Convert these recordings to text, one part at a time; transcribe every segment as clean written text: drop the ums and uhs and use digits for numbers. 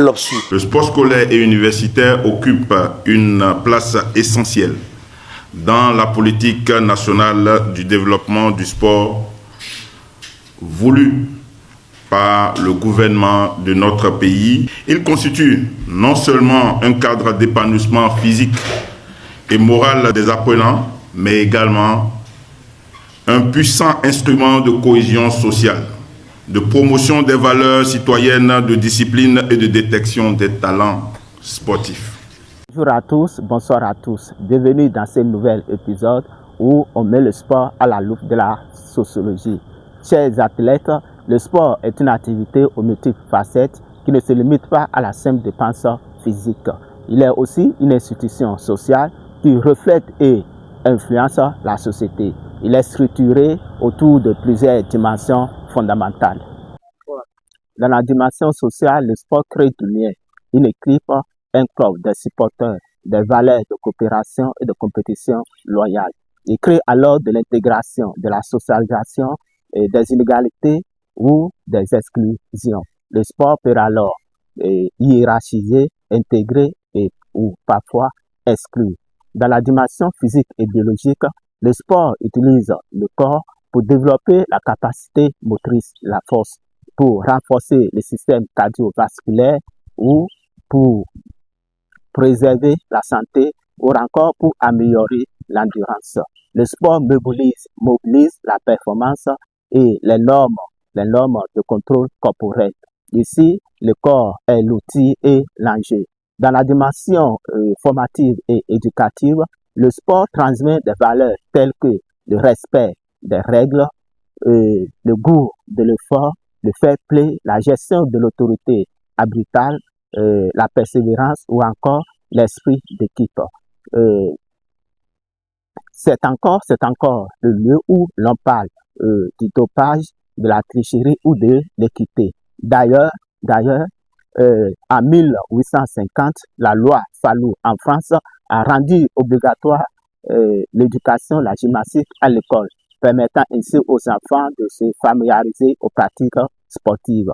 Le sport scolaire et universitaire occupe une place essentielle dans la politique nationale du développement du sport voulue par le gouvernement de notre pays. Il constitue non seulement un cadre d'épanouissement physique et moral des apprenants, mais également un puissant instrument de cohésion sociale, de promotion des valeurs citoyennes, de discipline et de détection des talents sportifs. Bonjour à tous, bonsoir à tous. Bienvenue dans ce nouvel épisode où on met le sport à la loupe de la sociologie. Chers athlètes, le sport est une activité aux multiples facettes qui ne se limite pas à la simple dépense physique. Il est aussi une institution sociale qui reflète et influence la société. Il est structuré autour de plusieurs dimensions fondamentales. Dans la dimension sociale, le sport crée du lien. Une équipe, un club, des supporters, des valeurs de coopération et de compétition loyale. Il crée alors de l'intégration, de la socialisation et des inégalités ou des exclusions. Le sport peut alors hiérarchiser, intégrer ou parfois exclure. Dans la dimension physique et biologique, le sport utilise le corps pour développer la capacité motrice, la force, pour renforcer le système cardiovasculaire ou pour préserver la santé ou encore pour améliorer l'endurance. Le sport mobilise la performance et les normes de contrôle corporel. Ici, le corps est l'outil et l'enjeu. Dans la dimension formative et éducative, le sport transmet des valeurs telles que le respect des règles, le goût de l'effort, le fair play, la gestion de l'autorité arbitrale, la persévérance ou encore l'esprit d'équipe. C'est encore le lieu où l'on parle du dopage, de la tricherie ou de l'équité. D'ailleurs, en 1850, la loi Fallou en France a rendu obligatoire l'éducation, la gymnastique à l'école, permettant ainsi aux enfants de se familiariser aux pratiques sportives.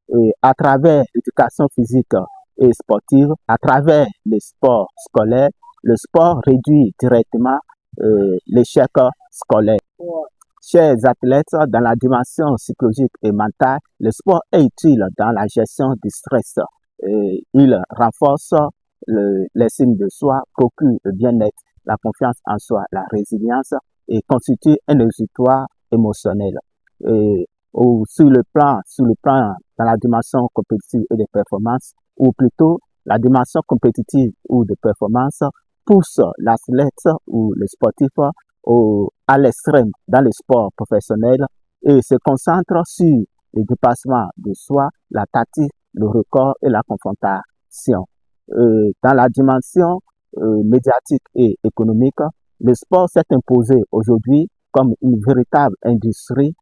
Et à travers l'éducation physique et sportive, à travers les sports scolaires, le sport réduit directement l'échec scolaire. Chers athlètes, dans la dimension psychologique et mentale, le sport est utile dans la gestion du stress. Il renforce l'estime de soi, procure le bien-être, la confiance en soi, la résilience et constitue un exutoire émotionnel. Sur le plan dans la dimension compétitive et de performance, ou plutôt la dimension compétitive ou de performance pousse l'athlète ou le sportif à l'extrême dans le sport professionnel et se concentre sur le dépassement de soi, la tactique, le record et la confrontation. Dans la dimension médiatique et économique, le sport s'est imposé aujourd'hui comme une véritable industrie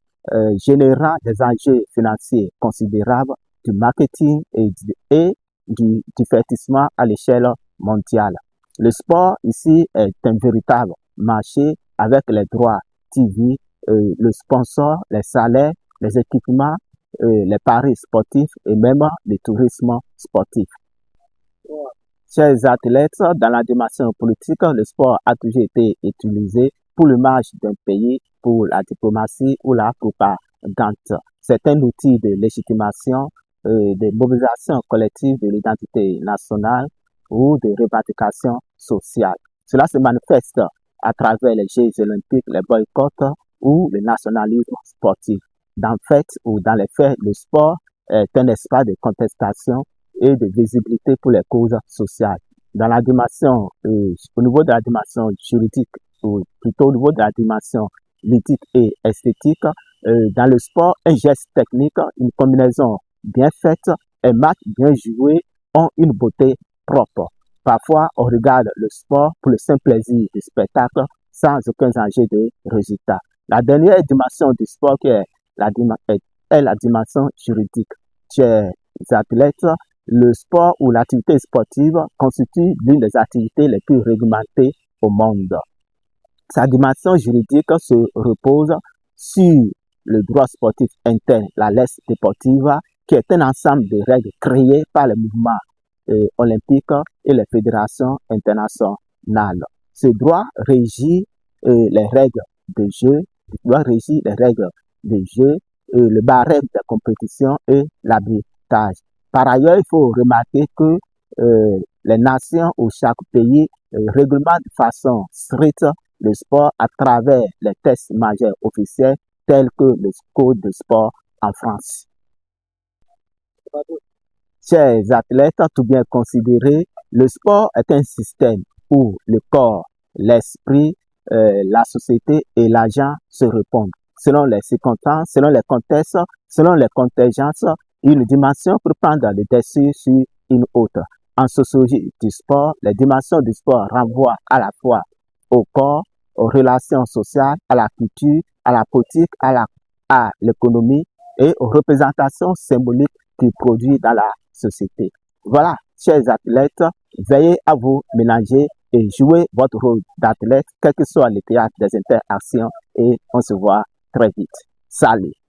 générant des enjeux financiers considérables, du marketing et du divertissement à l'échelle mondiale. Le sport ici est un véritable marché avec les droits TV, le sponsor, les salaires, les équipements, les paris sportifs et même le tourisme sportif. Chers athlètes, dans la dimension politique, le sport a toujours été utilisé pour l'image d'un pays, pour la diplomatie ou la propagande. C'est un outil de légitimation, de mobilisation collective de l'identité nationale ou de revendication sociale. Cela se manifeste à travers les Jeux olympiques, les boycotts ou le nationalisme sportif. Dans les faits, le sport est un espace de contestation et de visibilité pour les causes sociales. Dans la dimension, au niveau de la dimension juridique, ou plutôt au niveau de la dimension ludique et esthétique, dans le sport, un geste technique, une combinaison bien faite, un match bien joué ont une beauté propre. Parfois, on regarde le sport pour le simple plaisir du spectacle sans aucun enjeu de résultat. La dernière dimension du sport qui est la dimension juridique. Chers athlètes, le sport ou l'activité sportive constitue l'une des activités les plus réglementées au monde. Sa dimension juridique se repose sur le droit sportif interne, la lex deportiva, qui est un ensemble de règles créées par le mouvement olympique et les fédérations internationales. Ce droit régit les règles de jeu, le barème de compétition et l'arbitrage. Par ailleurs, il faut remarquer que les nations ou chaque pays réglementent de façon stricte le sport à travers les tests majeurs officiels tels que le code de sport en France. Chers athlètes, tout bien considéré, le sport est un système où le corps, l'esprit, la société et l'argent se répondent. Selon les circonstances, selon les contextes, selon les contingences, une dimension peut prendre le dessus sur une autre. En sociologie du sport, les dimensions du sport renvoient à la fois au corps, aux relations sociales, à la culture, à la politique, à l'économie et aux représentations symboliques qu'il produit dans la société. Voilà, chers athlètes, veillez à vous ménager et jouez votre rôle d'athlète, quel que soit le théâtre des interactions, et on se voit très vite. Salut!